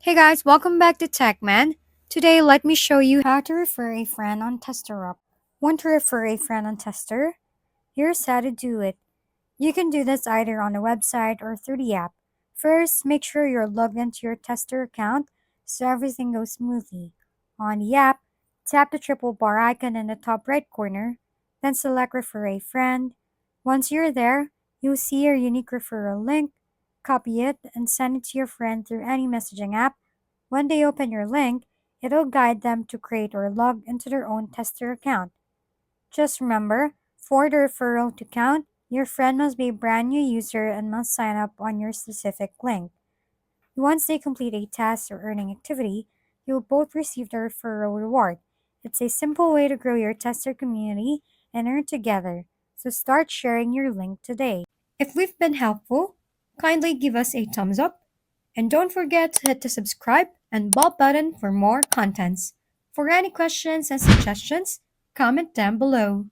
Hey guys, welcome back to TechMan. Today, let me show you how to refer a friend on Testerup. Want to refer a friend on Tester? Here's how to do it. You can do this either on the website or through the app. First, make sure you're logged into your Tester account so everything goes smoothly. On the app, tap the triple bar icon in the top right corner, then select Refer a Friend. Once you're there, you'll see your unique referral link. Copy it and send it to your friend through any messaging app. When they open your link, it'll guide them to create or log into their own Tester account. Just remember, for the referral to count, your friend must be a brand new user and must sign up on your specific link. Once they complete a task or earning activity, you'll both receive the referral reward. It's a simple way to grow your tester community and earn together, so start sharing your link today. If we've been helpful, kindly give us a thumbs up and don't forget to hit the subscribe and bell button for more contents. For any questions and suggestions, comment down below.